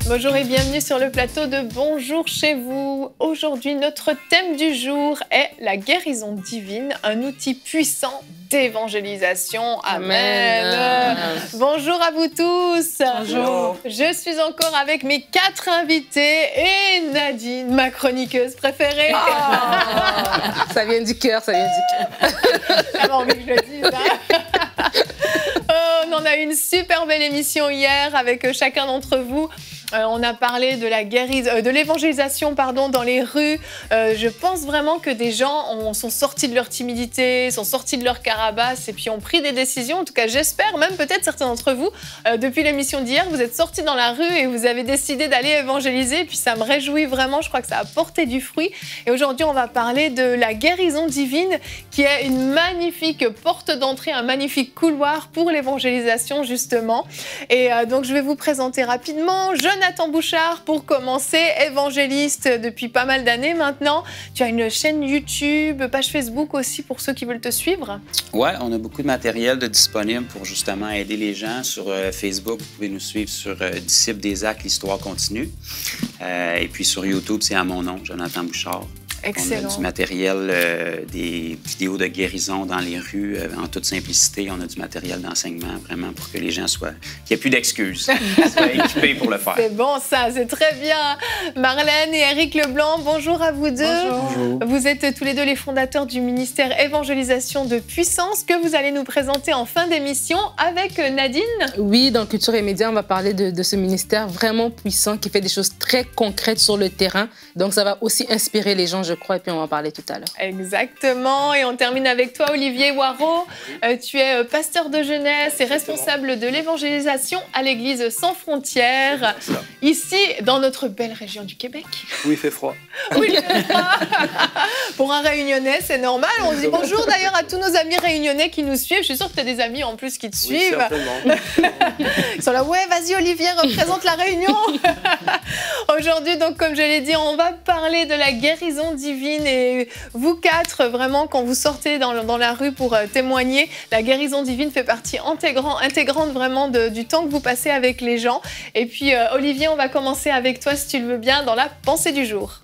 Bonjour et bienvenue sur le plateau de Bonjour chez vous. Aujourd'hui, notre thème du jour est la guérison divine, un outil puissant d'évangélisation. Amen. Bonjour à vous tous. Bonjour. Je suis encore avec mes 4 invités et Nadine, ma chroniqueuse préférée. Oh, ça vient du cœur, ça vient du cœur. J'avais envie que je le dise. On en a eu une super belle émission hier avec chacun d'entre vous. On a parlé de de l'évangélisation dans les rues. Je pense vraiment que des gens sont sortis de leur timidité, sont sortis de leur carapace et puis ont pris des décisions. En tout cas, j'espère, même peut-être certains d'entre vous, depuis l'émission d'hier, vous êtes sortis dans la rue et vous avez décidé d'aller évangéliser. Et puis ça me réjouit vraiment, je crois que ça a porté du fruit. Et aujourd'hui, on va parler de la guérison divine qui est une magnifique porte d'entrée, un magnifique couloir pour l'évangélisation justement. Et donc, je vais vous présenter rapidement Jonathan Bouchard, pour commencer, évangéliste depuis pas mal d'années maintenant. Tu as une chaîne YouTube, page Facebook aussi pour ceux qui veulent te suivre. Ouais, on a beaucoup de matériel disponible pour justement aider les gens. Sur Facebook, vous pouvez nous suivre sur Disciples des Actes, l'histoire continue. Et puis sur YouTube, c'est à mon nom, Jonathan Bouchard. Excellent. On a du matériel, des vidéos de guérison dans les rues, en toute simplicité. On a du matériel d'enseignement, vraiment, pour que les gens qu'il n'y ait plus d'excuses, soient équipés pour le faire. C'est bon, ça, c'est très bien. Marlène et Éric Leblanc, bonjour à vous deux. Bonjour. Vous êtes tous les deux les fondateurs du ministère Évangélisation de Puissance que vous allez nous présenter en fin d'émission avec Nadine. Oui, dans Culture et Médias, on va parler de ce ministère vraiment puissant qui fait des choses très concrètes sur le terrain. Donc, ça va aussi inspirer les gens, je crois, et puis on va en parler tout à l'heure. Exactement. Et on termine avec toi, Olivier Waro. Tu es pasteur de jeunesse et responsable de l'évangélisation à l'Église sans frontières, ici, dans notre belle région du Québec. Oui, il fait froid. Oui, il fait froid. Pour un Réunionnais, c'est normal. On dit bonjour d'ailleurs à tous nos amis réunionnais qui nous suivent. Je suis sûre que tu as des amis en plus qui te Oui, suivent. certainement. Ils sont là, ouais, vas-y Olivier, représente la Réunion. Aujourd'hui, donc, comme je l'ai dit, on va parler de la guérison divine. Et vous 4, vraiment, quand vous sortez dans la rue pour témoigner, la guérison divine fait partie intégrante vraiment du temps que vous passez avec les gens. Et puis, Olivier, on va commencer avec toi, si tu le veux bien, dans la pensée du jour.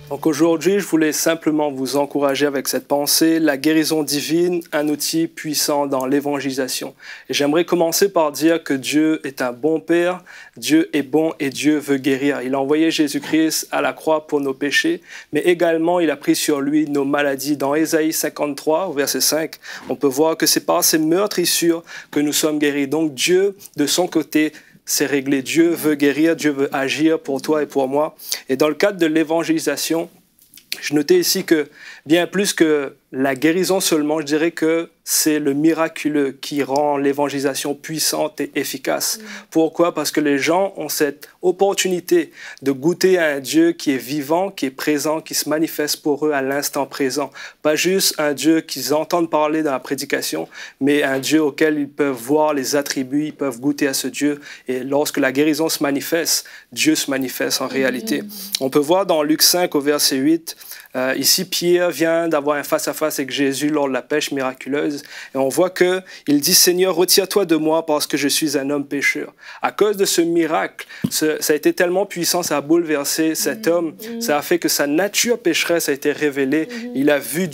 Donc aujourd'hui, je voulais simplement vous encourager avec cette pensée, la guérison divine, un outil puissant dans l'évangélisation. Et j'aimerais commencer par dire que Dieu est un bon Père, Dieu est bon et Dieu veut guérir. Il a envoyé Jésus-Christ à la croix pour nos péchés, mais également il a pris sur lui nos maladies. Dans Ésaïe 53, au verset 5, on peut voir que c'est par ces meurtrissures que nous sommes guéris. Donc Dieu, de son côté, c'est réglé. Dieu veut guérir, Dieu veut agir pour toi et pour moi. Et dans le cadre de l'évangélisation, je notais ici que bien plus que la guérison seulement, je dirais que c'est le miraculeux qui rend l'évangélisation puissante et efficace. Pourquoi? Parce que les gens ont cette opportunité de goûter à un Dieu qui est vivant, qui est présent, qui se manifeste pour eux à l'instant présent. Pas juste un Dieu qu'ils entendent parler dans la prédication, mais un Dieu auquel ils peuvent voir les attributs, ils peuvent goûter à ce Dieu. Et lorsque la guérison se manifeste, Dieu se manifeste en réalité. On peut voir dans Luc 5 au verset 8, ici Pierre vient d'avoir un face-à-face avec Jésus lors de la pêche miraculeuse. Et on voit qu'il dit « Seigneur, retire-toi de moi parce que je suis un homme pécheur ». À cause de ce miracle, ça a été tellement puissant, ça a bouleversé cet homme. Ça a fait que sa nature pécheresse a été révélée. Il a vu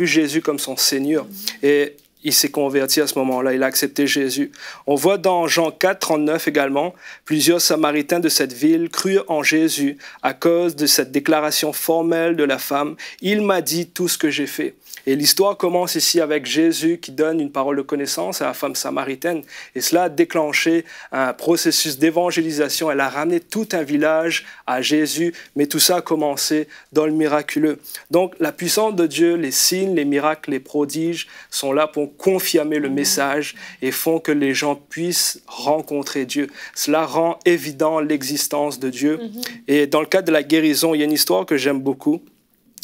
Jésus comme son Seigneur. Et il s'est converti à ce moment-là, il a accepté Jésus. On voit dans Jean 4, 39 également, plusieurs Samaritains de cette ville crurent en Jésus à cause de cette déclaration formelle de la femme. Il m'a dit tout ce que j'ai fait. Et l'histoire commence ici avec Jésus qui donne une parole de connaissance à la femme samaritaine. Et cela a déclenché un processus d'évangélisation. Elle a ramené tout un village à Jésus, mais tout ça a commencé dans le miraculeux. Donc la puissance de Dieu, les signes, les miracles, les prodiges sont là pour confirmer le message et font que les gens puissent rencontrer Dieu. Cela rend évident l'existence de Dieu. Et dans le cadre de la guérison, il y a une histoire que j'aime beaucoup.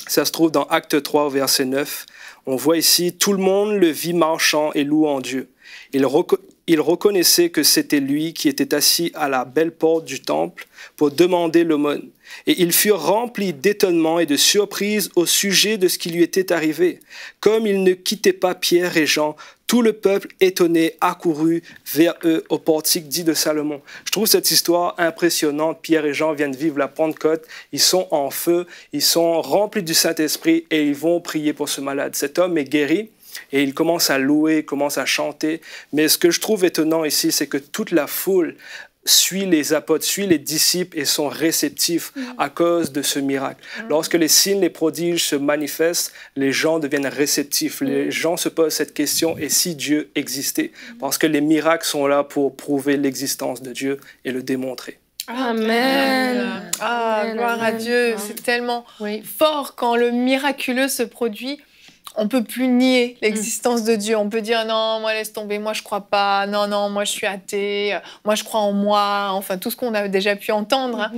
Ça se trouve dans Acte 3, au verset 9. On voit ici, tout le monde le vit marchant et louant Dieu. Il reconnaissait que c'était lui qui était assis à la belle porte du temple pour demander l'aumône. Et ils furent remplis d'étonnement et de surprise au sujet de ce qui lui était arrivé. Comme ils ne quittaient pas Pierre et Jean, tout le peuple étonné accourut vers eux au portique dit de Salomon. Je trouve cette histoire impressionnante. Pierre et Jean viennent vivre la Pentecôte. Ils sont en feu, ils sont remplis du Saint-Esprit et ils vont prier pour ce malade. Cet homme est guéri. Et il commence à louer, commence à chanter. Mais ce que je trouve étonnant ici, c'est que toute la foule suit les apôtres, suit les disciples et sont réceptifs à cause de ce miracle. Lorsque les signes, les prodiges se manifestent, les gens deviennent réceptifs. Les gens se posent cette question, et si Dieu existait? Parce que les miracles sont là pour prouver l'existence de Dieu et le démontrer. Amen. Ah, gloire à Dieu. C'est tellement fort quand le miraculeux se produit. On ne peut plus nier l'existence de Dieu. On peut dire non, moi laisse tomber, moi je ne crois pas, non, non, moi je suis athée, moi je crois en moi, enfin tout ce qu'on a déjà pu entendre.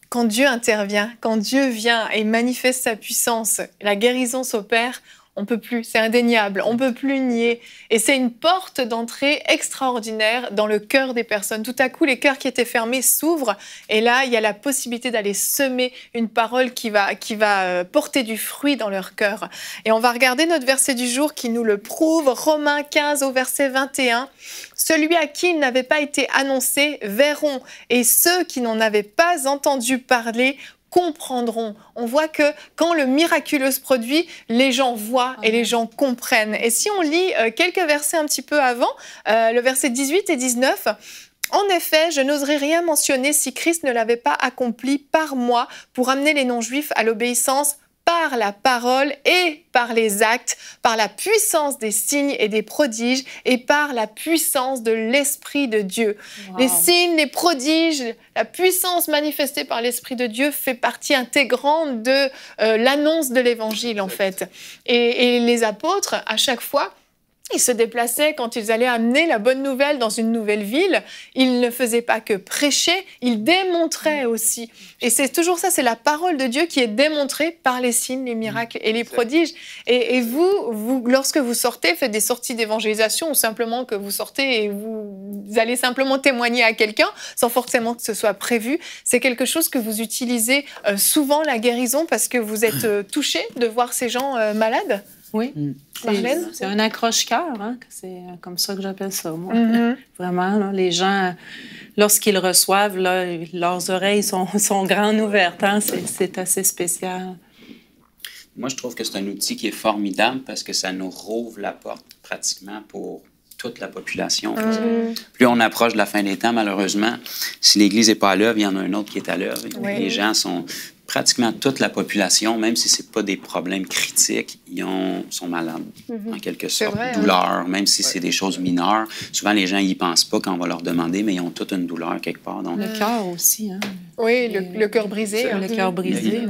Quand Dieu intervient, quand Dieu vient et manifeste sa puissance, la guérison s'opère, on ne peut plus, c'est indéniable, on ne peut plus nier. Et c'est une porte d'entrée extraordinaire dans le cœur des personnes. Tout à coup, les cœurs qui étaient fermés s'ouvrent et là, il y a la possibilité d'aller semer une parole qui va porter du fruit dans leur cœur. Et on va regarder notre verset du jour qui nous le prouve, Romains 15 au verset 21. « Celui à qui il n'avait pas été annoncé verront, et ceux qui n'en avaient pas entendu parler comprendront. » On voit que quand le miraculeux se produit, les gens voient et les gens comprennent. Et si on lit quelques versets un petit peu avant, le verset 18 et 19, « En effet, je n'oserais rien mentionner si Christ ne l'avait pas accompli par moi pour amener les non-juifs à l'obéissance par la parole et par les actes, par la puissance des signes et des prodiges et par la puissance de l'Esprit de Dieu. » Les signes, les prodiges, la puissance manifestée par l'Esprit de Dieu fait partie intégrante de l'annonce de l'Évangile, en fait. Et les apôtres, à chaque fois, ils se déplaçaient quand ils allaient amener la bonne nouvelle dans une nouvelle ville. Ils ne faisaient pas que prêcher, ils démontraient aussi. Et c'est toujours ça, c'est la parole de Dieu qui est démontrée par les signes, les miracles et les prodiges. Et vous, lorsque vous sortez, faites des sorties d'évangélisation ou simplement que vous sortez et vous allez simplement témoigner à quelqu'un sans forcément que ce soit prévu, c'est quelque chose que vous utilisez souvent, la guérison, parce que vous êtes touché de voir ces gens malades. Oui, c'est un accroche-cœur, hein? C'est comme ça que j'appelle ça, moi. Vraiment, là, les gens, lorsqu'ils reçoivent, là, leurs oreilles sont grandes ouvertes. Hein? C'est assez spécial. Moi, je trouve que c'est un outil qui est formidable parce que ça nous rouvre la porte pratiquement pour toute la population. Plus on approche de la fin des temps, malheureusement, si l'Église n'est pas à l'œuvre, il y en a un autre qui est à l'œuvre. Les gens sont... Pratiquement toute la population, même si ce n'est pas des problèmes critiques, ils sont malades, en quelque sorte. Vrai, douleur, même si c'est des choses mineures. Souvent, les gens n'y pensent pas quand on va leur demander, mais ils ont toute une douleur quelque part. Donc... Le cœur aussi. Hein? Oui, le cœur brisé. Le cœur brisé,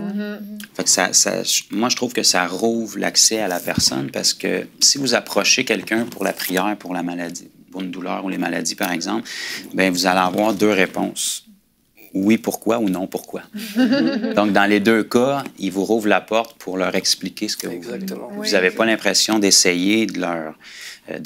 Fait que moi, je trouve que ça rouvre l'accès à la personne parce que si vous approchez quelqu'un pour la prière, pour la maladie, pour une douleur ou les maladies, par exemple, bien, vous allez avoir deux réponses. Oui, pourquoi ou non, pourquoi. Donc, dans les deux cas, ils vous rouvrent la porte pour leur expliquer ce que vous n'avez pas l'impression d'essayer de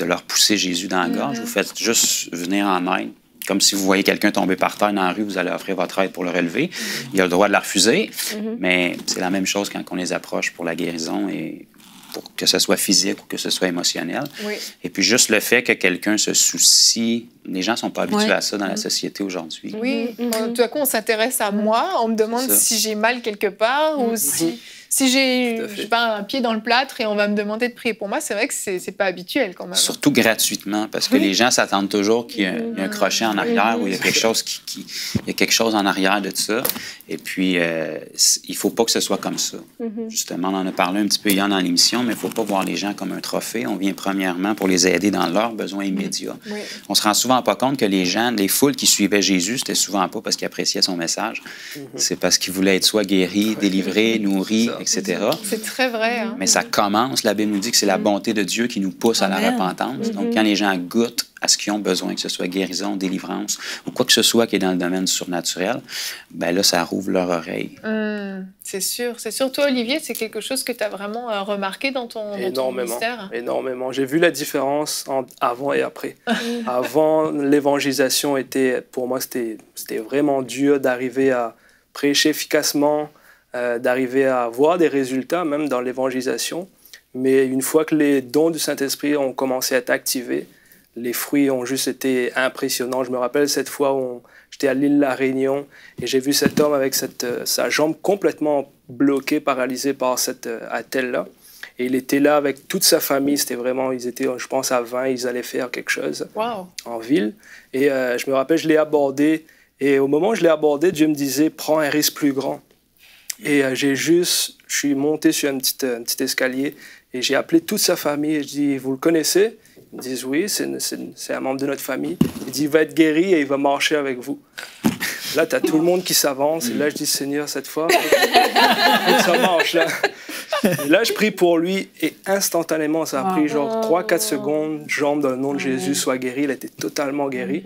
leur pousser Jésus dans la gorge. Vous faites juste venir en aide. Comme si vous voyez quelqu'un tomber par terre dans la rue, vous allez offrir votre aide pour le relever. Il a le droit de la refuser, mais c'est la même chose quand on les approche pour la guérison et pour que ce soit physique ou que ce soit émotionnel. Et puis juste le fait que quelqu'un se soucie, les gens ne sont pas habitués à ça dans la société aujourd'hui. Tout à coup, on s'intéresse à moi, on me demande si j'ai mal quelque part ou si j'ai un pied dans le plâtre et on va me demander de prier pour moi. C'est vrai que c'est pas habituel quand même. Surtout gratuitement, parce que les gens s'attendent toujours qu'il y ait un crochet en arrière ou il y a quelque chose il y a quelque chose en arrière de ça. Et puis, il ne faut pas que ce soit comme ça. Justement, on en a parlé un petit peu hier dans l'émission, mais il ne faut pas voir les gens comme un trophée. On vient premièrement pour les aider dans leurs besoins immédiats. On se rend souvent pas compte que les gens, les foules qui suivaient Jésus, c'était souvent pas parce qu'ils appréciaient son message. C'est parce qu'ils voulaient être soit guéris, délivrés, nourris, etc. C'est très vrai. Hein? Mais ça commence, la Bible nous dit que c'est la bonté de Dieu qui nous pousse à la repentance. Donc, quand les gens goûtent à ce qu'ils ont besoin, que ce soit guérison, délivrance ou quoi que ce soit qui est dans le domaine surnaturel, ben là, ça rouvre leur oreille. C'est sûr. C'est sûr. Toi, Olivier, c'est quelque chose que tu as vraiment remarqué dans ton ministère? Énormément. J'ai vu la différence entre avant et après. Avant, l'évangélisation était, pour moi, c'était vraiment dur d'arriver à prêcher efficacement, d'arriver à voir des résultats, même dans l'évangélisation. Mais une fois que les dons du Saint-Esprit ont commencé à être activés, les fruits ont juste été impressionnants. Je me rappelle cette fois où j'étais à l'île La Réunion et j'ai vu cet homme avec sa jambe complètement bloquée, paralysée par cette attelle-là. Et il était là avec toute sa famille. C'était vraiment, ils étaient, je pense, à 20. Ils allaient faire quelque chose en ville. Et je me rappelle, je l'ai abordé. Et au moment où je l'ai abordé, Dieu me disait, prends un risque plus grand. Et je suis monté sur un petit escalier et j'ai appelé toute sa famille et je dis, vous le connaissez? Ils me disent, oui, c'est un membre de notre famille. Il dit, il va être guéri et il va marcher avec vous. Là, tu as tout le monde qui s'avance et là, je dis, Seigneur, cette fois, ça marche là. Et là, je prie pour lui et instantanément, ça a pris genre 3-4 secondes, jambe dans le nom de Jésus soit guéri. Il était totalement guéri.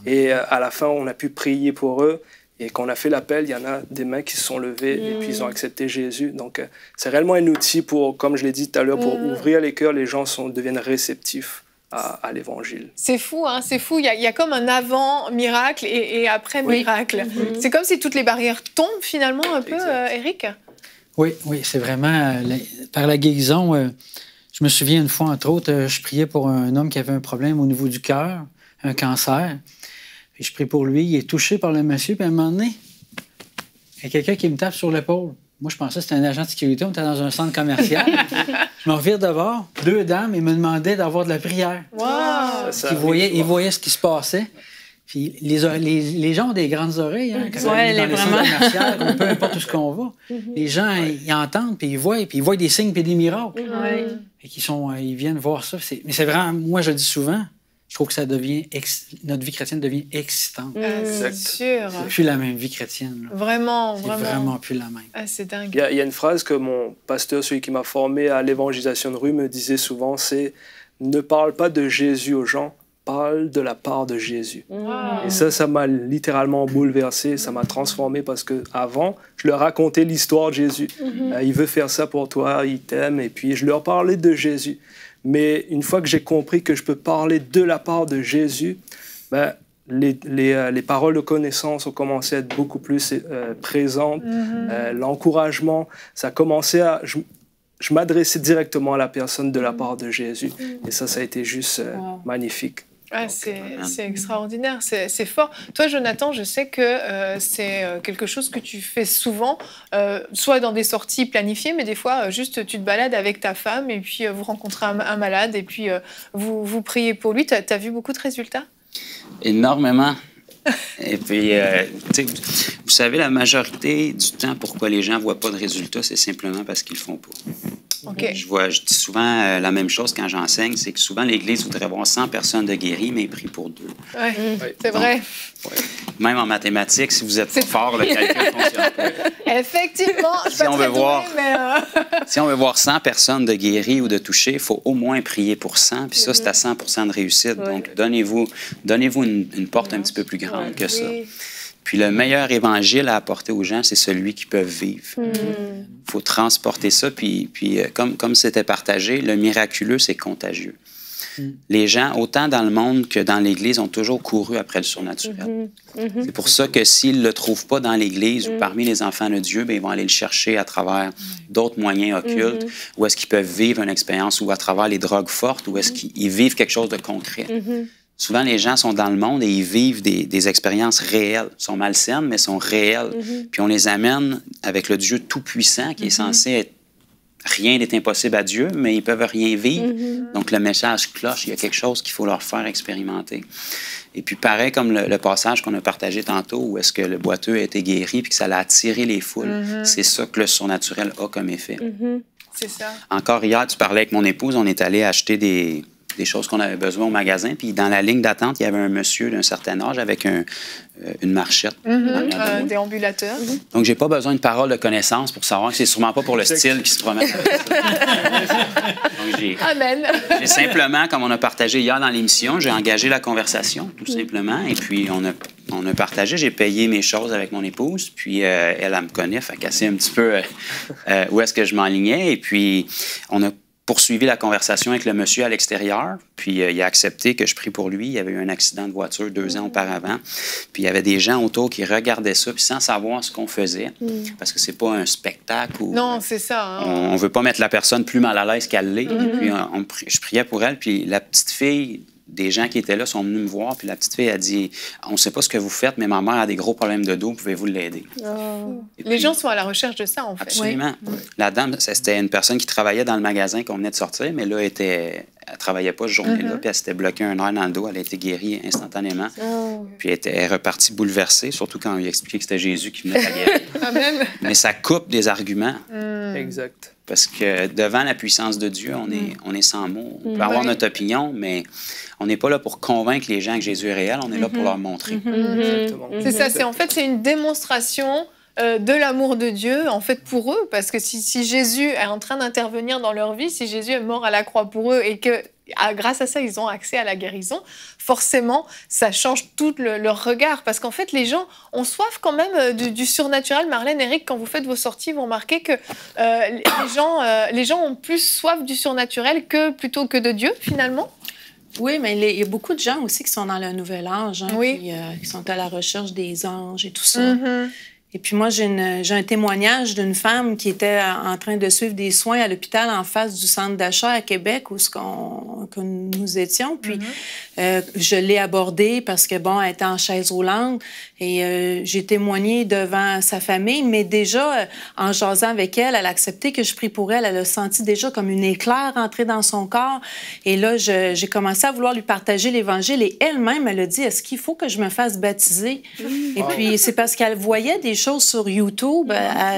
Et à la fin, on a pu prier pour eux. Et quand on a fait l'appel, il y en a des mains qui se sont levées et puis ils ont accepté Jésus. Donc, c'est réellement un outil pour, comme je l'ai dit tout à l'heure, pour ouvrir les cœurs. Les gens deviennent réceptifs à l'Évangile. C'est fou, hein, c'est fou. Il y a comme un avant-miracle et après-miracle. C'est comme si toutes les barrières tombent finalement un peu, Éric. Oui, c'est vraiment par la guérison. Je me souviens une fois, entre autres, je priais pour un homme qui avait un problème au niveau du cœur, un cancer. Puis je prie pour lui, il est touché par le monsieur, puis à un moment donné, il y a quelqu'un qui me tape sur l'épaule. Moi, je pensais que c'était un agent de sécurité, on était dans un centre commercial. Je me revire de bord, 2 dames, et me demandaient d'avoir de la prière. Wow! Ils voyaient ce qui se passait. Puis les gens ont des grandes oreilles, hein, quand on est dans les centres commerciaux, peu importe où ce qu'on va. Les gens, ils entendent, puis ils voient des signes puis des miracles. Et ils viennent voir ça. Mais c'est vraiment, moi, je le dis souvent, je trouve que ça devient notre vie chrétienne devient excitante. C'est sûr. C'est plus la même vie chrétienne. Là. Vraiment. C'est vraiment plus la même. Ah, c'est dingue. Il y a une phrase que mon pasteur, celui qui m'a formé à l'évangélisation de rue, me disait souvent, c'est « Ne parle pas de Jésus aux gens, parle de la part de Jésus. » Et ça m'a littéralement bouleversé, ça m'a transformé parce qu'avant, je leur racontais l'histoire de Jésus. Il veut faire ça pour toi, il t'aime, et puis je leur parlais de Jésus. Mais une fois que j'ai compris que je peux parler de la part de Jésus, les paroles de connaissance ont commencé à être beaucoup plus présentes. L'encouragement, ça a commencé à... Je m'adressais directement à la personne de la part de Jésus. Et ça a été juste magnifique. Ah, c'est extraordinaire, c'est fort. Toi, Jonathan, je sais que c'est quelque chose que tu fais souvent, soit dans des sorties planifiées, mais des fois, juste tu te balades avec ta femme et puis vous rencontrez un malade et puis vous priez pour lui. Tu as vu beaucoup de résultats? Énormément. Et puis, vous savez, la majorité du temps, pourquoi les gens ne voient pas de résultats, c'est simplement parce qu'ils ne le font pas. Okay. Je dis souvent la même chose quand j'enseigne, c'est que souvent l'Église voudrait avoir 100 personnes de guéries, mais ils prient pour 2. Oui, c'est vrai. Même en mathématiques, si vous êtes trop fort, le calcul ne fonctionne pas. Effectivement, si on veut voir 100 personnes de guéries ou de touchées, il faut au moins prier pour 100, puis ça, c'est à 100% de réussite. Donc, donnez-vous une porte un petit peu plus grande que ça. Puis le meilleur évangile à apporter aux gens, c'est celui qu'ils peuvent vivre. Il faut transporter ça, puis comme c'était partagé, le miraculeux, c'est contagieux. Les gens, autant dans le monde que dans l'Église, ont toujours couru après le surnaturel. C'est pour ça que s'ils ne le trouvent pas dans l'Église ou parmi les enfants de Dieu, bien, ils vont aller le chercher à travers d'autres moyens occultes, où est-ce qu'ils peuvent vivre une expérience, ou à travers les drogues fortes, où est-ce qu'ils vivent quelque chose de concret. Souvent, les gens sont dans le monde et ils vivent des expériences réelles. Ils sont malsaines, mais sont réelles. Puis on les amène avec le Dieu tout-puissant qui est censé être... Rien n'est impossible à Dieu, mais ils ne peuvent rien vivre. Donc, le message cloche. Il y a quelque chose qu'il faut leur faire expérimenter. Et puis, pareil comme le passage qu'on a partagé tantôt, où est-ce que le boiteux a été guéri puis que ça l'a attiré les foules. C'est ça que le surnaturel a comme effet. C'est ça. Encore hier, tu parlais avec mon épouse, on est allé acheter des choses qu'on avait besoin au magasin. Puis dans la ligne d'attente, il y avait un monsieur d'un certain âge avec une marchette. Un déambulateur. Donc, j'ai pas besoin de parole de connaissance pour savoir que c'est sûrement pas pour le style qui se promène. Amen. J'ai simplement, comme on a partagé hier dans l'émission, j'ai engagé la conversation, tout simplement. Et puis, on a partagé. J'ai payé mes choses avec mon épouse. Puis, elle me connaît. Fait qu'elle sait un petit peu où est-ce que je m'enlignais. Et puis, on a poursuivi la conversation avec le monsieur à l'extérieur, puis il a accepté que je prie pour lui. Il y avait eu un accident de voiture 2 ans auparavant, puis il y avait des gens autour qui regardaient ça, puis sans savoir ce qu'on faisait, parce que c'est pas un spectacle. Non, c'est ça. Hein. On veut pas mettre la personne plus mal à l'aise qu'elle l'est. Puis je priais pour elle, puis la petite fille... Des gens qui étaient là sont venus me voir, puis la petite fille a dit « On ne sait pas ce que vous faites, mais ma mère a des gros problèmes de dos, pouvez-vous l'aider? » Les gens sont à la recherche de ça, en fait. Absolument. Oui. La dame, c'était une personne qui travaillait dans le magasin qu'on venait de sortir, mais là, elle ne travaillait pas ce journée-là, puis elle s'était bloquée un nerf dans le dos, elle a été guérie instantanément. Puis elle est repartie bouleversée, surtout quand on lui a expliqué que c'était Jésus qui venait la guérir. Amen. Mais ça coupe des arguments. Exact. Parce que devant la puissance de Dieu, on est sans mots. On peut avoir notre opinion, mais on n'est pas là pour convaincre les gens que Jésus est réel, on est là pour leur montrer. C'est ça, c'est une démonstration de l'amour de Dieu, en fait, pour eux. Parce que si Jésus est en train d'intervenir dans leur vie, si Jésus est mort à la croix pour eux et que grâce à ça, ils ont accès à la guérison, forcément, ça change tout leur regard. Parce qu'en fait, les gens ont soif quand même du surnaturel. Marlène, Eric, quand vous faites vos sorties, vous remarquez que les gens ont plus soif du surnaturel plutôt que de Dieu, finalement. Oui, mais il y a beaucoup de gens aussi qui sont dans le nouvel âge, qui sont à la recherche des anges et tout ça. Et puis moi, j'ai un témoignage d'une femme qui était en train de suivre des soins à l'hôpital en face du centre d'achat à Québec où que nous étions. Puis je l'ai abordée parce que, bon, elle était en chaise roulante et j'ai témoigné devant sa famille. Mais déjà, en jasant avec elle, elle a accepté que je prie pour elle. Elle a senti déjà comme une éclair entrer dans son corps. Et là, j'ai commencé à vouloir lui partager l'Évangile. Et elle-même, elle a dit, est-ce qu'il faut que je me fasse baptiser? Et puis, c'est parce qu'elle voyait des choses sur YouTube.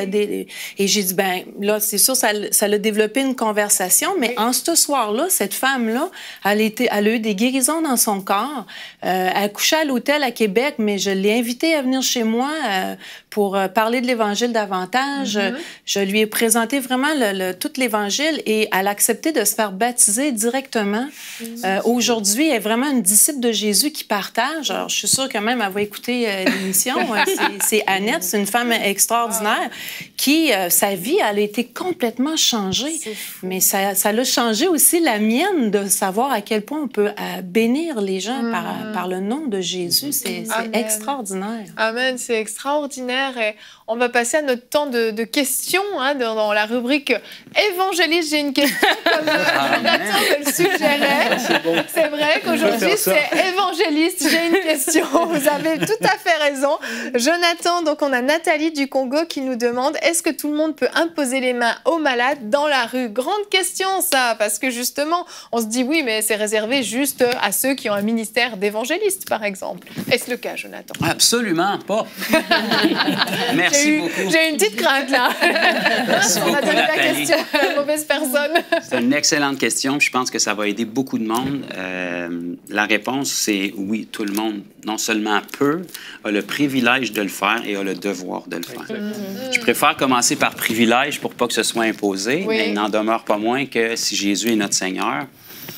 Et j'ai dit, ben là, c'est sûr, ça l'a développé une conversation. Mais en ce soir-là, cette femme-là, elle a eu des guérisons dans son corps. Elle couchait à l'hôtel à Québec, mais je l'ai invitée à venir chez moi pour parler de l'Évangile davantage. Je lui ai présenté vraiment tout l'Évangile et elle a accepté de se faire baptiser directement. Aujourd'hui, elle est vraiment une disciple de Jésus qui partage. Alors, je suis sûre que même elle va écouter l'émission. C'est Annette, c'est une femme extraordinaire qui, sa vie, elle a été complètement changée. Mais ça l'a changé aussi la mienne de savoir à quel point on peut bénir les gens par le nom de Jésus. C'est extraordinaire. Amen, c'est extraordinaire. Et on va passer à notre temps de questions dans la rubrique Évangéliste. J'ai une question, comme Jonathan me le suggérait. C'est vrai qu'aujourd'hui, c'est Évangéliste. J'ai une question. Vous avez tout à fait raison. Jonathan, donc on a Nathalie du Congo qui nous demande est-ce que tout le monde peut imposer les mains aux malades dans la rue? Grande question, ça, parce que justement, on se dit oui, mais c'est réservé juste à ceux qui ont un ministère d'évangéliste, par exemple. Est-ce le cas, Jonathan? Absolument pas. Merci beaucoup. J'ai une petite crainte, là. On a donné la question à la mauvaise personne. C'est une excellente question, puis je pense que ça va aider beaucoup de monde. La réponse, c'est oui, tout le monde, non seulement peut, a le privilège de le faire et a le devoir de le faire. Je préfère commencer par privilège pour pas que ce soit imposé, mais il n'en demeure pas moins que si Jésus est notre Seigneur,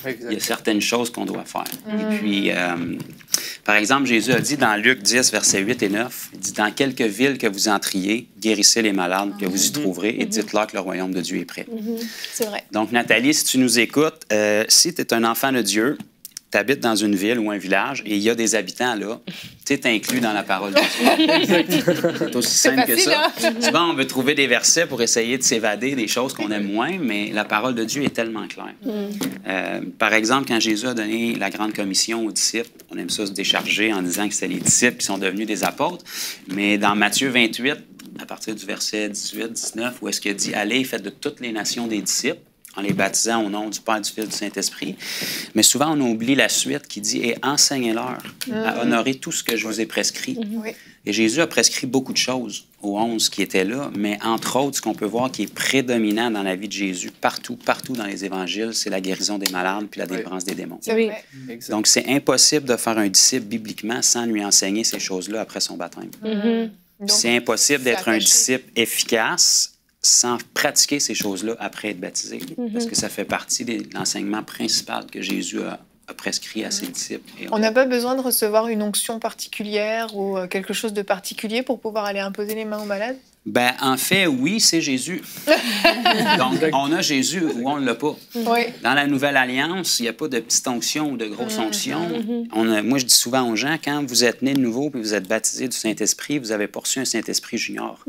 il y a certaines choses qu'on doit faire. Et puis, par exemple, Jésus a dit dans Luc 10, versets 8 et 9, il dit « Dans quelques villes que vous entriez, guérissez les malades que vous y trouverez et dites-leur que le royaume de Dieu est près. » C'est vrai. Donc, Nathalie, si tu nous écoutes, si tu es un enfant de Dieu, tu habites dans une ville ou un village et il y a des habitants là, tu es inclus dans la parole de Dieu. C'est aussi simple que ça. Souvent, on veut trouver des versets pour essayer de s'évader des choses qu'on aime moins, mais la parole de Dieu est tellement claire. Par exemple, quand Jésus a donné la grande commission aux disciples, on aime ça se décharger en disant que c'était les disciples qui sont devenus des apôtres, mais dans Matthieu 28, à partir du verset 18-19, où est-ce qu'il dit « Allez, faites de toutes les nations des disciples », en les baptisant au nom du Père, du Fils et du Saint-Esprit. Mais souvent, on oublie la suite qui dit « Et enseignez-leur à honorer tout ce que je vous ai prescrit. Et Jésus a prescrit beaucoup de choses aux 11 qui étaient là, mais entre autres, ce qu'on peut voir qui est prédominant dans la vie de Jésus, partout dans les évangiles, c'est la guérison des malades puis la délivrance des démons. Donc, c'est impossible de faire un disciple bibliquement sans lui enseigner ces choses-là après son baptême. C'est impossible d'être un disciple efficace sans pratiquer ces choses-là après être baptisé. Parce que ça fait partie de l'enseignement principal que Jésus a prescrit à ses disciples. On n'a pas besoin de recevoir une onction particulière ou quelque chose de particulier pour pouvoir aller imposer les mains aux malades? Ben, en fait, oui, c'est Jésus. Donc, on a Jésus ou on ne l'a pas. Oui. Dans la Nouvelle Alliance, il n'y a pas de petite onction ou de grosse onction. Moi, je dis souvent aux gens, quand vous êtes né de nouveau puis vous êtes baptisé du Saint-Esprit, vous avez pas reçu un Saint-Esprit junior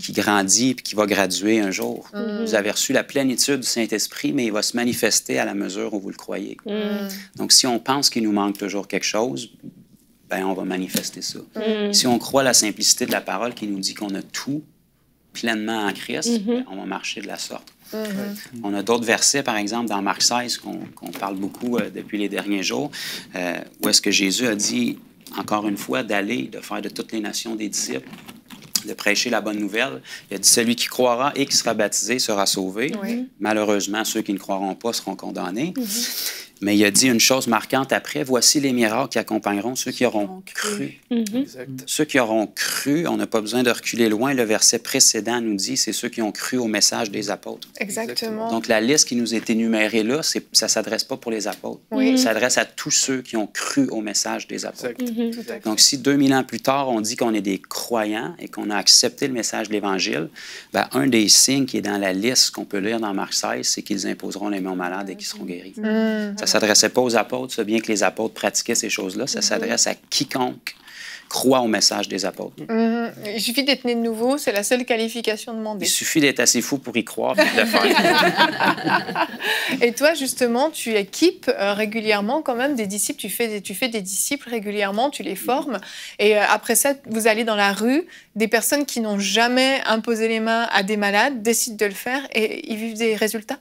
qui grandit puis qui va graduer un jour. Vous avez reçu la plénitude du Saint-Esprit, mais il va se manifester à la mesure où vous le croyez. Donc, si on pense qu'il nous manque toujours quelque chose, ben, on va manifester ça. Si on croit la simplicité de la parole qui nous dit qu'on a tout pleinement en Christ, ben, on va marcher de la sorte. On a d'autres versets, par exemple, dans Marc 16, qu'on parle beaucoup depuis les derniers jours, où est-ce que Jésus a dit, encore une fois, d'aller, de faire de toutes les nations des disciples, de prêcher la bonne nouvelle. Il a dit, celui qui croira et qui sera baptisé sera sauvé. Malheureusement, ceux qui ne croiront pas seront condamnés. Mais il a dit une chose marquante après, voici les miracles qui accompagneront ceux qui auront cru. Ceux qui auront cru, on n'a pas besoin de reculer loin. Le verset précédent nous dit, c'est ceux qui ont cru au message des apôtres. Exactement. Donc, la liste qui nous est énumérée là, ça ne s'adresse pas pour les apôtres. Ça s'adresse à tous ceux qui ont cru au message des apôtres. Donc, si 2000 ans plus tard, on dit qu'on est des croyants et qu'on a accepté le message de l'Évangile, ben, un des signes qui est dans la liste qu'on peut lire dans Marc 16, c'est qu'ils imposeront les mains aux malades et qu'ils seront guéris. Ça ne s'adressait pas aux apôtres, ça, bien que les apôtres pratiquaient ces choses-là. Ça s'adresse à quiconque croit au message des apôtres. Il suffit d'être né de nouveau, c'est la seule qualification demandée. Il suffit d'être assez fou pour y croire et de le faire. Et toi, justement, tu équipes régulièrement quand même des disciples, tu fais des disciples régulièrement, tu les formes. Et après ça, vous allez dans la rue, des personnes qui n'ont jamais imposé les mains à des malades décident de le faire et ils vivent des résultats?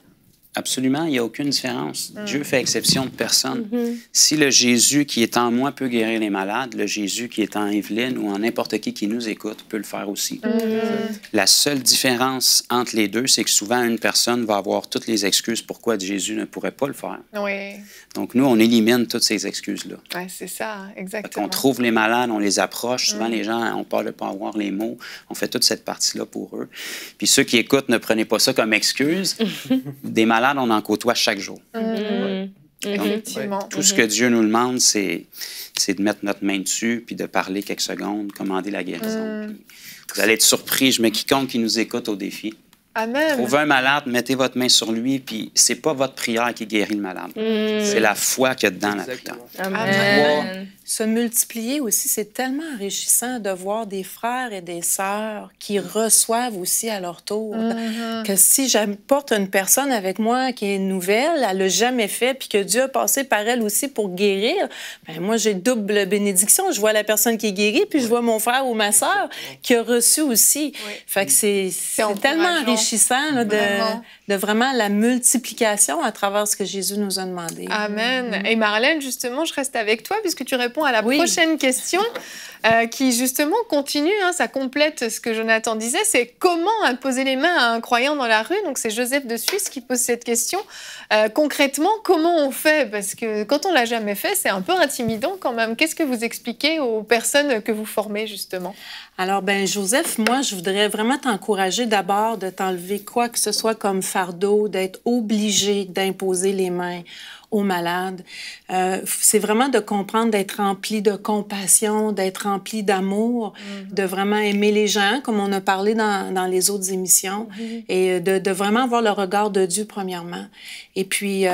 Absolument, il n'y a aucune différence. Dieu fait exception de personne. Si le Jésus qui est en moi peut guérir les malades, le Jésus qui est en Evelyne ou en n'importe qui nous écoute peut le faire aussi. La seule différence entre les deux, c'est que souvent, une personne va avoir toutes les excuses pourquoi Jésus ne pourrait pas le faire. Donc, nous, on élimine toutes ces excuses-là. C'est ça, exactement. On trouve les malades, on les approche. Souvent, les gens ont peur de ne pas avoir les mots. On fait toute cette partie-là pour eux. Puis ceux qui écoutent, ne prenez pas ça comme excuse. Des malades, on en côtoie chaque jour. Effectivement. Tout ce que Dieu nous demande, c'est de mettre notre main dessus puis de parler quelques secondes, commander la guérison. Vous allez être surpris, je mets quiconque qui nous écoute au défi. Amen. Trouvez un malade, mettez votre main sur lui, puis c'est pas votre prière qui guérit le malade. C'est la foi qu'il y a dedans la prière. Amen. Se multiplier aussi, c'est tellement enrichissant de voir des frères et des sœurs qui reçoivent aussi à leur tour. Que si j'apporte une personne avec moi qui est nouvelle, elle l'a jamais fait, puis que Dieu a passé par elle aussi pour guérir, ben moi, j'ai double bénédiction. Je vois la personne qui est guérie, puis je vois mon frère ou ma sœur qui a reçu aussi. Fait que c'est tellement enrichissant là, de vraiment la multiplication à travers ce que Jésus nous a demandé. Amen. Et Marlène, justement, je reste avec toi puisque tu réponds à la prochaine question qui, justement, continue. Ça complète ce que Jonathan disait. C'est comment imposer les mains à un croyant dans la rue? Donc, c'est Joseph de Suisse qui pose cette question. Concrètement, comment on fait? Parce que quand on ne l'a jamais fait, c'est un peu intimidant quand même. Qu'est-ce que vous expliquez aux personnes que vous formez, justement? Alors, ben Joseph, moi, je voudrais vraiment t'encourager d'abord de t'enlever quoi que ce soit comme fardeau, d'être obligé d'imposer les mains aux malades. C'est vraiment de comprendre, d'être rempli de compassion, d'être rempli d'amour, de vraiment aimer les gens, comme on a parlé dans les autres émissions, et de vraiment avoir le regard de Dieu, premièrement. Et puis,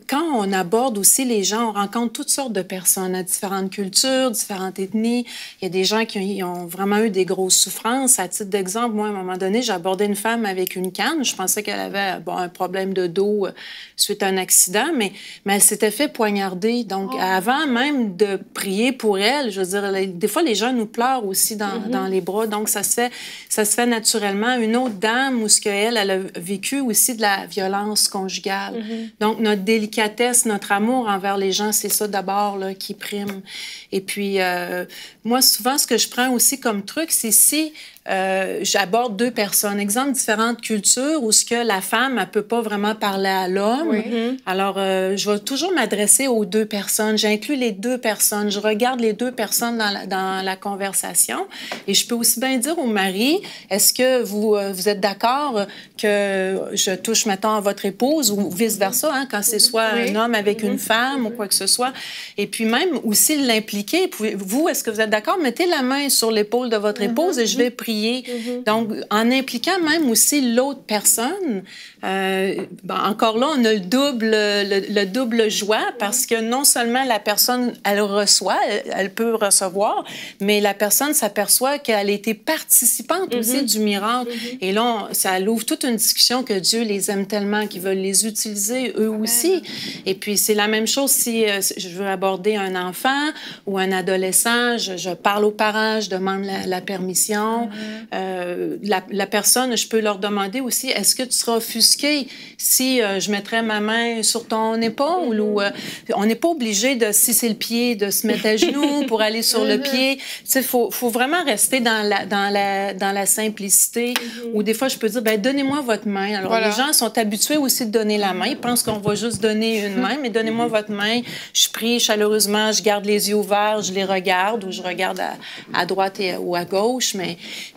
quand on aborde aussi les gens, on rencontre toutes sortes de personnes à différentes cultures, différentes ethnies. Il y a des gens qui ont vraiment eu des grosses souffrances. À titre d'exemple, moi, à un moment donné, j'ai abordé une femme avec une canne. Je pensais qu'elle avait un problème de dos suite à un accident, mais elle s'était fait poignarder. Donc, avant même de prier pour elle, je veux dire, des fois, les gens nous pleurent aussi dans les bras. Donc, ça se fait naturellement. Une autre dame où elle a vécu aussi de la violence conjugale. Donc, notre délicatesse, notre amour envers les gens, c'est ça d'abord là, qui prime. Et puis, moi, souvent, ce que je prends aussi comme truc, c'est si j'aborde deux personnes, exemple, différentes cultures où ce que la femme, elle peut pas vraiment parler à l'homme. Alors, je vais toujours m'adresser aux deux personnes. J'inclus les deux personnes. Je regarde les deux personnes dans la conversation. Et je peux aussi bien dire au mari, est-ce que vous êtes d'accord que je touche, mettons, à votre épouse ou vice-versa, hein, quand c'est soit un homme avec une femme ou quoi que ce soit. Et puis même aussi l'impliquer. Vous, est-ce que vous êtes d'accord? Mettez la main sur l'épaule de votre épouse et je vais prier prier. Donc, en impliquant même aussi l'autre personne, encore là, on a le double joie parce que non seulement la personne, elle reçoit, elle peut recevoir, mais la personne s'aperçoit qu'elle a été participante aussi du miracle. Et là, ça ouvre toute une discussion que Dieu les aime tellement qu'ils veulent les utiliser eux aussi. Et puis, c'est la même chose si je veux aborder un enfant ou un adolescent, je parle aux parents, je demande la permission. La personne, je peux leur demander aussi, est-ce que tu seras offusqué si je mettrais ma main sur ton épaule ou on n'est pas obligé de, si c'est le pied, de se mettre à genoux pour aller sur le pied. Il faut vraiment rester dans la simplicité où des fois, je peux dire, ben, donnez-moi votre main. Alors, les gens sont habitués aussi de donner la main. Ils pensent qu'on va juste donner une main, mais donnez-moi votre main. Je prie chaleureusement, je garde les yeux ouverts, je les regarde ou je regarde à droite ou à gauche.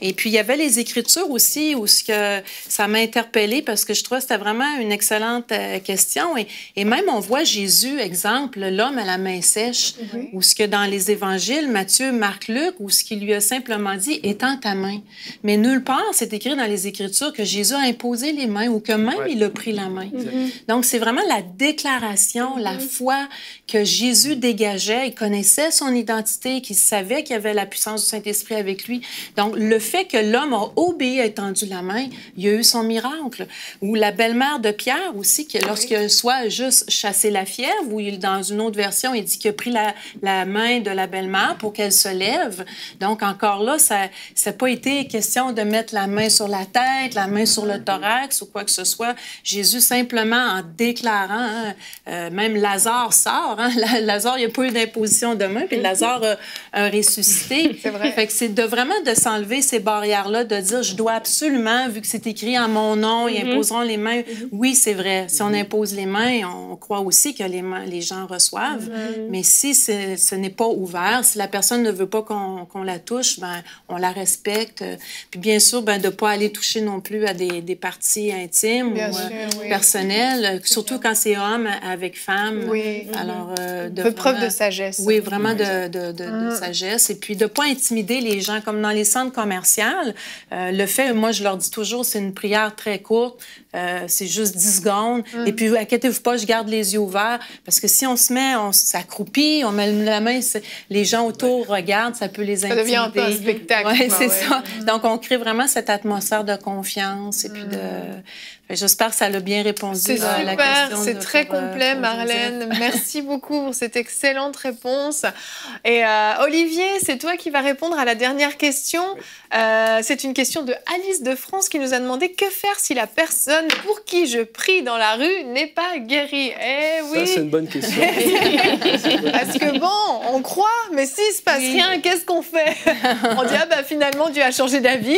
Et puis, il y avait les Écritures aussi où ça m'a interpellée parce que je trouvais que c'était vraiment une excellente question. Et même, on voit Jésus, exemple, l'homme à la main sèche, ou ce que dans les évangiles, Matthieu, Marc, Luc, où ce qu'il lui a simplement dit, étends ta main. Mais nulle part, c'est écrit dans les Écritures que Jésus a imposé les mains ou que même il a pris la main. Donc, c'est vraiment la déclaration, la foi que Jésus dégageait. Il connaissait son identité, qu'il savait qu'il y avait la puissance du Saint-Esprit avec lui. Donc, le fait que l'homme a obéi, a étendu la main, il a eu son miracle. Ou la belle-mère de Pierre aussi, que lorsqu'il soit juste chassé la fièvre, ou dans une autre version, il dit qu'il a pris la main de la belle-mère pour qu'elle se lève. Donc, encore là, ça n'a pas été question de mettre la main sur la tête, la main sur le thorax ou quoi que ce soit. Jésus, simplement en déclarant, même Lazare sort, Lazare, il n'y a pas eu d'imposition de main, puis Lazare a ressuscité. C'est vrai. Fait que c'est vraiment de s'enlever ces barrières-là, de dire, je dois absolument, vu que c'est écrit en mon nom, ils imposeront les mains. Oui, c'est vrai. Si on impose les mains, on croit aussi que les gens reçoivent. Mais si ce n'est pas ouvert, si la personne ne veut pas qu'on la touche, ben, on la respecte. Puis bien sûr, ben, de ne pas aller toucher non plus à des parties intimes ou personnelles, surtout quand c'est homme avec femme. Oui. Alors, preuve de sagesse. Oui, vraiment de sagesse. Et puis, de ne pas intimider les gens. Comme dans les centres commerciaux, le fait, moi, je leur dis toujours, c'est une prière très courte. C'est juste 10 secondes. Et puis, inquiétez-vous pas, je garde les yeux ouverts. Parce que si on se met, on s'accroupit, on met la main, les gens autour regardent, ça peut les intimider. Ça devient un peu un spectacle. Oui, c'est ça. Donc, on crée vraiment cette atmosphère de confiance et puis de... J'espère que ça l'a bien répondu à la question. C'est très complet, Marlène. Merci beaucoup pour cette excellente réponse. Et Olivier, c'est toi qui vas répondre à la dernière question. C'est une question de Alice de France qui nous a demandé que faire si la personne pour qui je prie dans la rue n'est pas guérie. Eh oui. Ça, c'est une bonne question. Parce que bon, on croit, mais s'il se passe rien, qu'est-ce qu'on fait? On dit, finalement, Dieu a changé d'avis.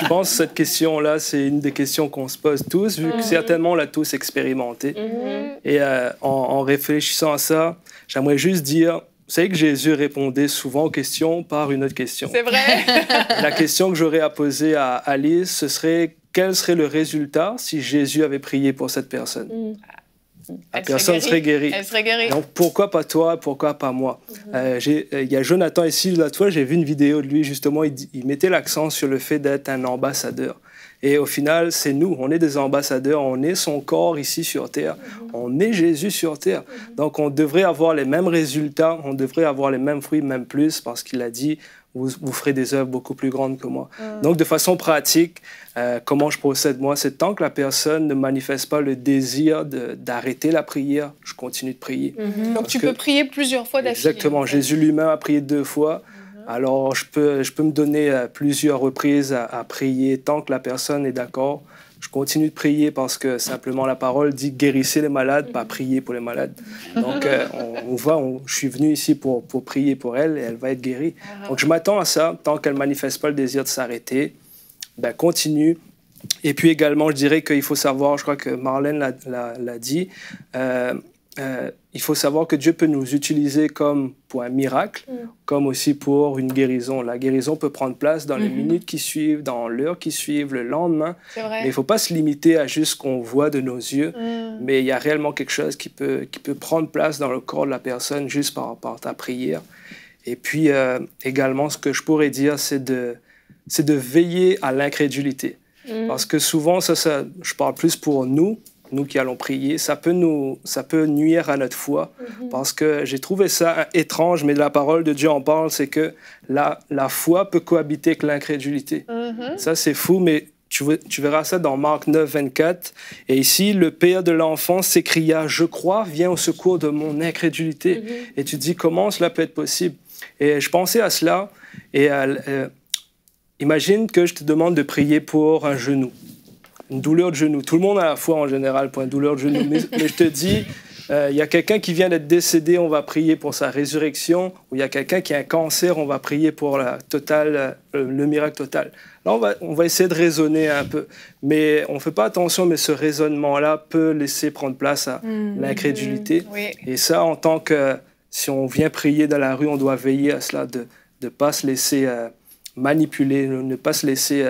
Je pense que cette question-là, c'est une des questions qu'on se pose tous, vu que certainement on l'a tous expérimenté. Et en réfléchissant à ça, j'aimerais juste dire, vous savez que Jésus répondait souvent aux questions par une autre question. C'est vrai. La question que j'aurais à poser à Alice, ce serait quel serait le résultat si Jésus avait prié pour cette personne? La personne serait guérie. Elle serait guérie. Donc, pourquoi pas toi, pourquoi pas moi? Il y a Jonathan ici, l'autre fois, j'ai vu une vidéo de lui, justement, il mettait l'accent sur le fait d'être un ambassadeur. Et au final, c'est nous, on est des ambassadeurs, on est son corps ici sur Terre, on est Jésus sur Terre. Donc, on devrait avoir les mêmes résultats, on devrait avoir les mêmes fruits, même plus, parce qu'il a dit, vous ferez des œuvres beaucoup plus grandes que moi. Donc, de façon pratique, comment je procède, moi, c'est tant que la personne ne manifeste pas le désir d'arrêter la prière, je continue de prier. Donc, tu peux prier plusieurs fois d'affilée. Exactement. Jésus lui-même a prié 2 fois. Alors, je peux me donner plusieurs reprises à prier tant que la personne est d'accord. Je continue de prier parce que simplement la parole dit guérissez les malades, pas prier pour les malades. Donc, je suis venu ici pour prier pour elle et elle va être guérie. Donc, je m'attends à ça. Tant qu'elle ne manifeste pas le désir de s'arrêter, ben, continue. Et puis également, je dirais qu'il faut savoir, je crois que Marlène l'a dit, il faut savoir que Dieu peut nous utiliser comme pour un miracle, comme aussi pour une guérison. La guérison peut prendre place dans les minutes qui suivent, dans l'heure qui suivent, le lendemain. Mais il ne faut pas se limiter à juste ce qu'on voit de nos yeux, mais il y a réellement quelque chose qui peut prendre place dans le corps de la personne juste par ta prière. Et puis également, ce que je pourrais dire, c'est c'est de veiller à l'incrédulité. Parce que souvent, je parle plus pour nous qui allons prier, ça peut nuire à notre foi. Parce que j'ai trouvé ça étrange, mais la parole de Dieu en parle, c'est que la foi peut cohabiter avec l'incrédulité. Ça, c'est fou, mais tu verras ça dans Marc 9, 24. Et ici, le père de l'enfant s'écria « Je crois, viens au secours de mon incrédulité. Et tu te dis, comment cela peut être possible? Et je pensais à cela, et imagine que je te demande de prier pour un genou, une douleur de genou. Tout le monde a la foi en général pour une douleur de genou, mais je te dis, il y a quelqu'un qui vient d'être décédé, on va prier pour sa résurrection, ou il y a quelqu'un qui a un cancer, on va prier pour le miracle total. Là, on va essayer de raisonner un peu, mais on ne fait pas attention, mais ce raisonnement-là peut laisser prendre place à l'incrédulité. Et ça, en tant que, si on vient prier dans la rue, on doit veiller à cela, de ne pas se laisser manipuler, ne pas se laisser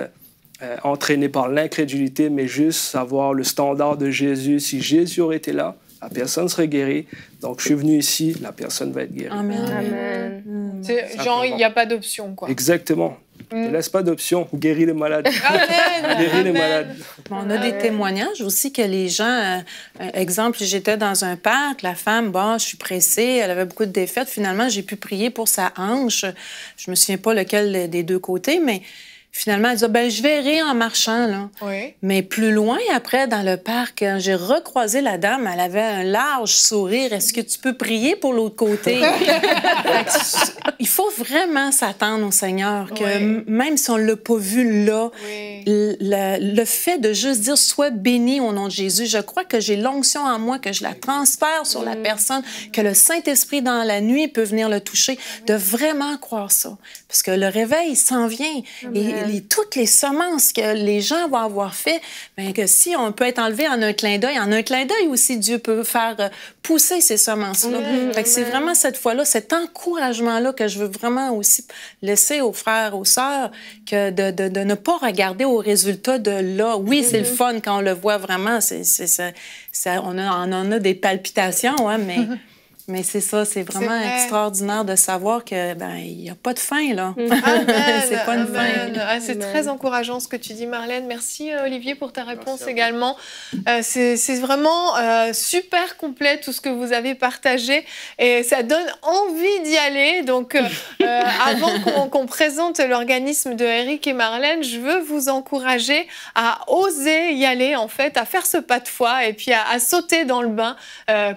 entraîner par l'incrédulité, mais juste savoir le standard de Jésus. Si Jésus aurait été là, la personne serait guérie. Donc, je suis venu ici, la personne va être guérie. Amen. Genre, il n'y a pas d'option, quoi. Exactement. Ne laisse pas d'option. Guéris les malades. Amen. Guéris les malades. On a des témoignages aussi que les gens... exemple, j'étais dans un parc, la femme, bon, je suis pressée, elle avait beaucoup de défaites. Finalement, j'ai pu prier pour sa hanche. Je me souviens pas lequel des deux côtés, mais... Finalement, elle dit, ben, je verrai en marchant, là. Mais plus loin, après, dans le parc, j'ai recroisé la dame. Elle avait un large sourire. Est-ce que tu peux prier pour l'autre côté? Il faut vraiment s'attendre au Seigneur, que même si on ne l'a pas vu là, le fait de juste dire, sois béni au nom de Jésus, je crois que j'ai l'onction en moi, que je la transfère sur la personne, que le Saint-Esprit, dans la nuit, peut venir le toucher, de vraiment croire ça. Parce que le réveil s'en vient. Et toutes les semences que les gens vont avoir fait, bien, que si on peut être enlevé en un clin d'œil aussi, Dieu peut faire pousser ces semences-là. Fait que c'est vraiment cette fois-là, cet encouragement-là que je veux vraiment aussi laisser aux frères, aux sœurs, que de ne pas regarder au résultat de là. Oui, c'est le fun quand on le voit vraiment. On en a des palpitations, hein, mais... Mais c'est ça, c'est vraiment extraordinaire de savoir que ben il n'y a pas de fin, là. C'est pas une fin. Ah, c'est très encourageant ce que tu dis, Marlène. Merci, Olivier, pour ta réponse également. C'est vraiment super complet tout ce que vous avez partagé et ça donne envie d'y aller. Donc, avant qu'on présente l'organisme de Éric et Marlène, je veux vous encourager à oser y aller, en fait, à faire ce pas de foi et puis à sauter dans le bain.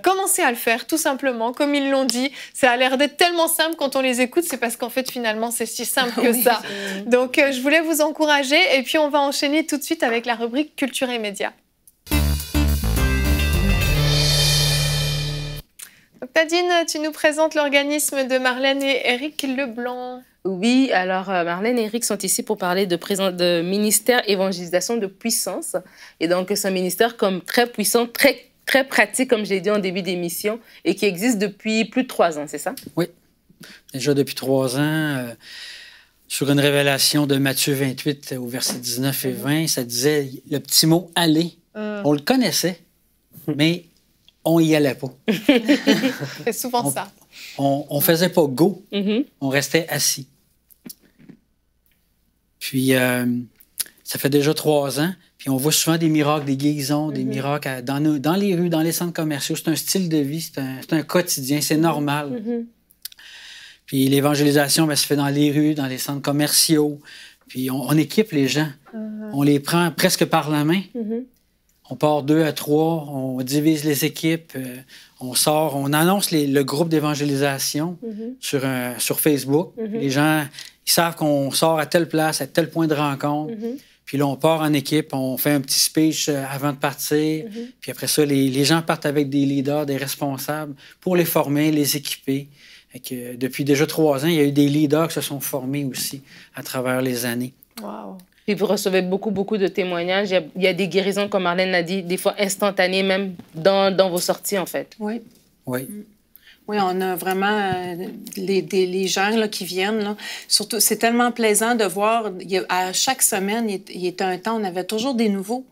Commencez à le faire, tout simplement. Comme ils l'ont dit, ça a l'air d'être tellement simple quand on les écoute, c'est parce qu'en fait, finalement, c'est si simple que ça. Donc, je voulais vous encourager et puis on va enchaîner tout de suite avec la rubrique Culture et Médias. Donc, Nadine, tu nous présentes l'organisme de Marlène et Éric Leblanc. Oui, alors Marlène et Éric sont ici pour parler de ministère évangélisation de puissance. Et donc, c'est un ministère comme très puissant, très pratique, comme je l'ai dit en début d'émission, et qui existe depuis plus de 3 ans, c'est ça? Oui. Déjà depuis 3 ans, sur une révélation de Matthieu 28, au verset 19 et 20, ça disait le petit mot « aller ». On le connaissait, mais on n'y allait pas. C'est souvent ça. On faisait pas « go », on restait assis. Puis, ça fait déjà 3 ans. Puis on voit souvent des miracles, des guérisons, des miracles dans les rues, dans les centres commerciaux. C'est un style de vie, c'est un quotidien, c'est normal. Puis l'évangélisation se fait dans les rues, dans les centres commerciaux. Puis on équipe les gens. On les prend presque par la main. On part 2 à 3, on divise les équipes, on sort, on annonce le groupe d'évangélisation sur Facebook. Les gens, ils savent qu'on sort à telle place, à tel point de rencontre. Puis là, on part en équipe, on fait un petit speech avant de partir. Puis après ça, les gens partent avec des leaders, des responsables pour les former, les équiper. Et que depuis déjà 3 ans, il y a eu des leaders qui se sont formés aussi à travers les années. Wow. Puis vous recevez beaucoup de témoignages. Il y a des guérisons, comme Marlène l'a dit, des fois instantanées, même dans vos sorties, en fait. Oui. Oui. Oui, on a vraiment les gens là, qui viennent. Là. Surtout, c'est tellement plaisant de voir. À chaque semaine, il était un temps, on avait toujours des nouveaux.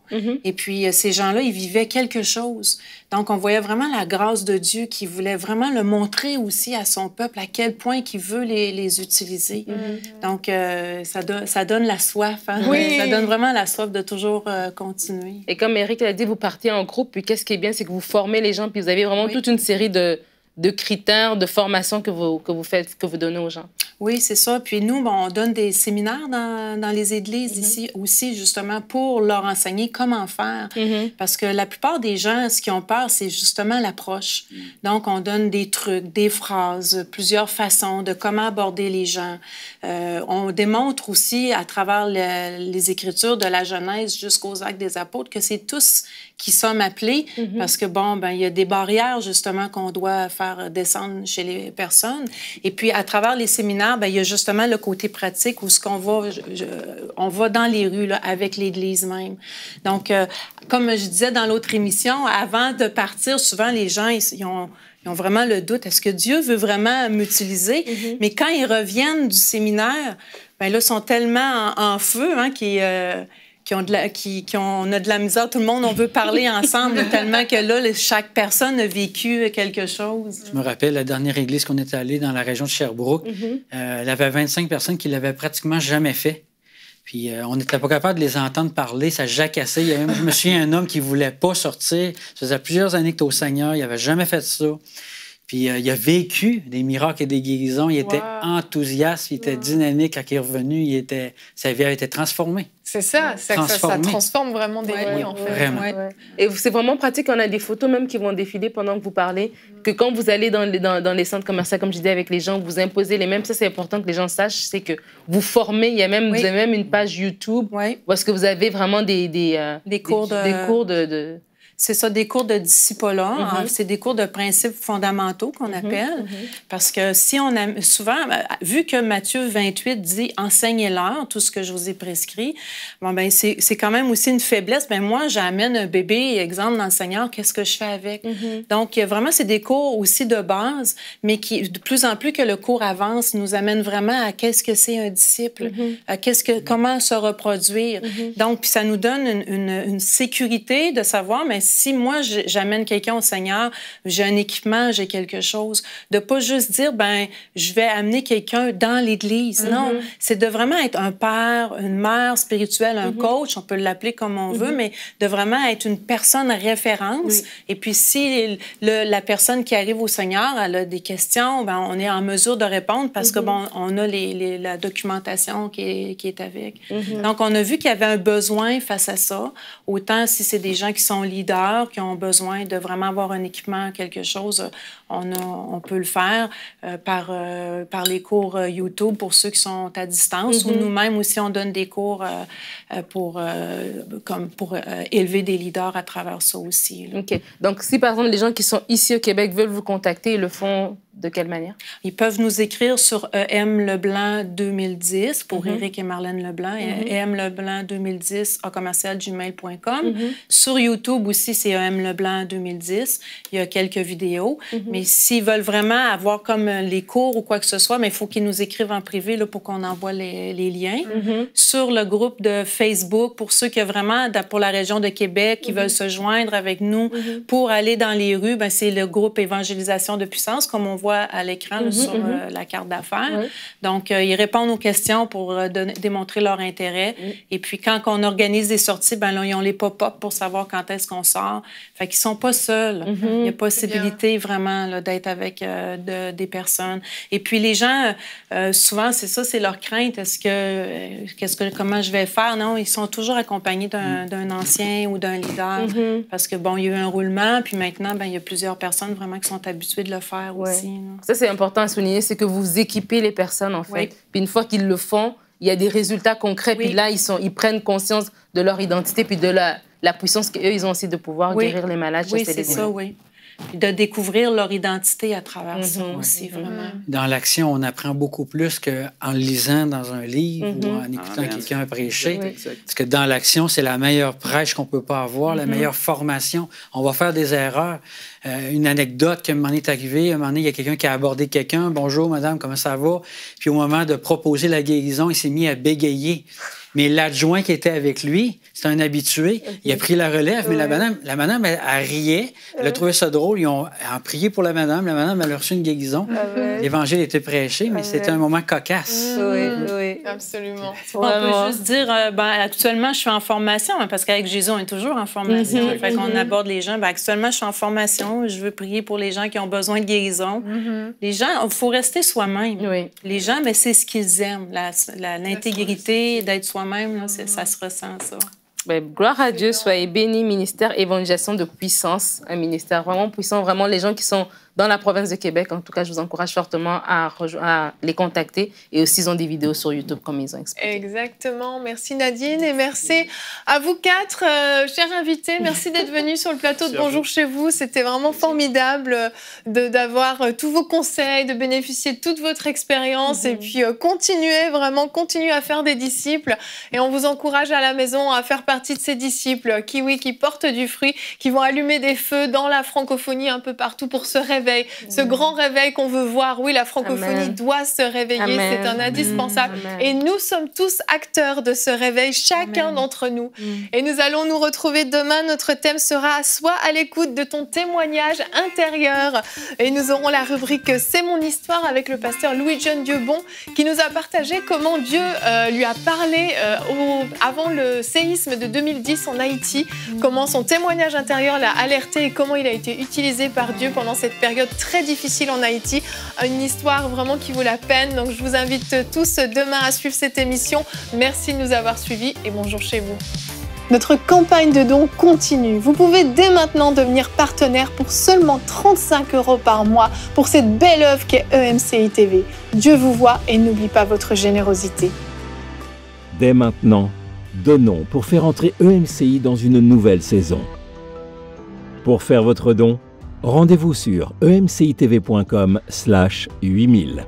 Et puis, ces gens-là, ils vivaient quelque chose. Donc, on voyait vraiment la grâce de Dieu qui voulait vraiment le montrer aussi à son peuple, à quel point il veut les utiliser. Donc, ça donne la soif. Hein? Oui. Ça donne vraiment la soif de toujours continuer. Et comme Éric l'a dit, vous partez en groupe, puis qu'est-ce qui est bien, c'est que vous formez les gens, puis vous avez vraiment toute une série de critères, de formations que vous donnez aux gens. Oui, c'est ça. Puis nous, on donne des séminaires dans les églises ici aussi, justement, pour leur enseigner comment faire. Parce que la plupart des gens, ce qu'ils ont peur, c'est justement l'approche. Donc, on donne des trucs, des phrases, plusieurs façons de comment aborder les gens. On démontre aussi, à travers les Écritures de la Genèse jusqu'aux Actes des Apôtres, que c'est tous qui sommes appelés, parce que, il y a des barrières, justement, qu'on doit faire descendre chez les personnes. Et puis, à travers les séminaires, il y a justement le côté pratique où on va dans les rues là, avec l'Église même. Donc, comme je disais dans l'autre émission, avant de partir, souvent, les gens, ils ont vraiment le doute. Est-ce que Dieu veut vraiment m'utiliser? Mais quand ils reviennent du séminaire, là, ils sont tellement en feu hein, on a de la misère, tout le monde, on veut parler ensemble, tellement que là, chaque personne a vécu quelque chose. Je me rappelle, la dernière église qu'on était allé dans la région de Sherbrooke, elle avait 25 personnes qui l'avaient pratiquement jamais fait. Puis on n'était pas capable de les entendre parler, ça jacassait. Il y avait, je me souviens, un homme qui ne voulait pas sortir. Ça faisait plusieurs années que tu es au Seigneur, il n'avait jamais fait ça. Puis il a vécu des miracles et des guérisons. Il était enthousiaste, il était dynamique. Quand il est revenu, sa vie a été transformée. C'est ça, ça transforme vraiment des vies, en fait. Vraiment. Et c'est vraiment pratique. On a des photos même qui vont défiler pendant que vous parlez. Que quand vous allez dans les centres commerciaux, comme je disais, avec les gens, vous imposez les mêmes. Ça, c'est important que les gens sachent. C'est que vous formez. Vous avez même une page YouTube où est-ce que vous avez vraiment des cours de C'est ça, des cours de discipolat. C'est des cours de principes fondamentaux qu'on appelle. Parce que si on a souvent, vu que Matthieu 28 dit « Enseignez-leur tout ce que je vous ai prescrit », c'est quand même aussi une faiblesse. Moi, j'amène un bébé, exemple, dans le Seigneur, qu'est-ce que je fais avec? Donc, vraiment, c'est des cours aussi de base, mais qui, de plus en plus que le cours avance, nous amène vraiment à qu'est-ce que c'est un disciple, à comment se reproduire. Donc, puis ça nous donne une sécurité de savoir, mais si moi, j'amène quelqu'un au Seigneur, j'ai un équipement, j'ai quelque chose, de pas juste dire, je vais amener quelqu'un dans l'Église. Non, c'est de vraiment être un père, une mère spirituelle, un coach, on peut l'appeler comme on veut, mais de vraiment être une personne référence. Et puis, si la personne qui arrive au Seigneur, elle a des questions, on est en mesure de répondre parce que, on a la documentation qui est avec. Donc, on a vu qu'il y avait un besoin face à ça, autant si c'est des gens qui sont leaders, qui ont besoin de vraiment avoir un équipement, quelque chose, on peut le faire par les cours YouTube pour ceux qui sont à distance, ou nous-mêmes aussi, on donne des cours pour élever des leaders à travers ça aussi. Là. OK. Donc, si par exemple, les gens qui sont ici au Québec veulent vous contacter, ils le font de quelle manière? Ils peuvent nous écrire sur EM-Leblanc 2010 pour Éric et Marlène Leblanc, emleblanc2010@gmail.com. Sur YouTube aussi, c'est EM-Leblanc 2010. Il y a quelques vidéos. Mais s'ils veulent vraiment avoir comme les cours ou quoi que ce soit, il faut qu'ils nous écrivent en privé là, pour qu'on envoie les liens. Sur le groupe de Facebook, pour ceux qui ont vraiment, pour la région de Québec, qui veulent se joindre avec nous pour aller dans les rues, c'est le groupe Évangélisation de puissance, comme on voit à l'écran sur la carte d'affaires. Donc, ils répondent aux questions pour démontrer leur intérêt. Et puis, quand on organise des sorties, là, ils ont les pop-up pour savoir quand est-ce qu'on sort. Fait qu'ils sont pas seuls. Il y a possibilité vraiment là, d'être avec des personnes. Et puis, les gens, souvent, c'est ça, c'est leur crainte. Comment je vais faire? Non, ils sont toujours accompagnés d'un ancien ou d'un leader. Parce que, il y a eu un roulement, puis maintenant, il y a plusieurs personnes vraiment qui sont habituées de le faire aussi. Ça, c'est important à souligner, c'est que vous équipez les personnes, en fait. Puis une fois qu'ils le font, il y a des résultats concrets. Puis là, ils prennent conscience de leur identité puis de la puissance qu'eux, ils ont aussi de pouvoir guérir les malades. Oui, c'est ça, oui. puis de découvrir leur identité à travers ça aussi, vraiment. Dans l'action, on apprend beaucoup plus qu'en lisant dans un livre ou en écoutant quelqu'un prêcher. Parce que dans l'action, c'est la meilleure prêche qu'on peut pas avoir, la meilleure formation. On va faire des erreurs. Une anecdote qui m'en est arrivée, un moment donné, il y a quelqu'un qui a abordé quelqu'un. « Bonjour, madame, comment ça va? » Puis au moment de proposer la guérison, il s'est mis à bégayer. Mais l'adjoint qui était avec lui, c'est un habitué, il a pris la relève, mais la madame elle riait, elle a trouvé ça drôle, ils ont prié pour la madame elle a reçu une guérison. L'évangile était prêché, mais c'était un moment cocasse. Oui, absolument. On peut juste dire, actuellement, je suis en formation, parce qu'avec Jésus, on est toujours en formation. Fait qu'on aborde les gens, actuellement, je suis en formation, je veux prier pour les gens qui ont besoin de guérison. Les gens, il faut rester soi-même. Les gens, mais c'est ce qu'ils aiment, l'intégrité, d'être soi-même, là, ça se ressent, ça. Ben, gloire à Dieu, soyez bénis, ministère évangélisation de puissance, un ministère vraiment puissant, vraiment les gens qui sont dans la province de Québec, en tout cas, je vous encourage fortement à les contacter et aussi ils ont des vidéos sur YouTube comme ils ont expliqué. Exactement, merci Nadine et merci à vous quatre, chers invités, merci d'être venus sur le plateau de Bonjour chez vous, c'était vraiment formidable d'avoir tous vos conseils, de bénéficier de toute votre expérience et puis continuez à faire des disciples et on vous encourage à la maison à faire partie de ces disciples qui portent du fruit, qui vont allumer des feux dans la francophonie un peu partout pour se réveiller. Ce grand réveil qu'on veut voir. Oui, la francophonie doit se réveiller, c'est un indispensable. Et nous sommes tous acteurs de ce réveil, chacun d'entre nous. Et nous allons nous retrouver demain. Notre thème sera « Sois à l'écoute de ton témoignage intérieur ». Et nous aurons la rubrique « C'est mon histoire » avec le pasteur Louis-John Dieubon qui nous a partagé comment Dieu lui a parlé avant le séisme de 2010 en Haïti, comment son témoignage intérieur l'a alerté et comment il a été utilisé par Dieu pendant cette période très difficile en Haïti. Une histoire vraiment qui vaut la peine. Donc je vous invite tous demain à suivre cette émission. Merci de nous avoir suivis et bonjour chez vous. Notre campagne de dons continue. Vous pouvez dès maintenant devenir partenaire pour seulement 35 € par mois pour cette belle œuvre qu'est EMCI TV. Dieu vous voit et n'oublie pas votre générosité. Dès maintenant, donnons pour faire entrer EMCI dans une nouvelle saison. Pour faire votre don, rendez-vous sur emcitv.com/8000.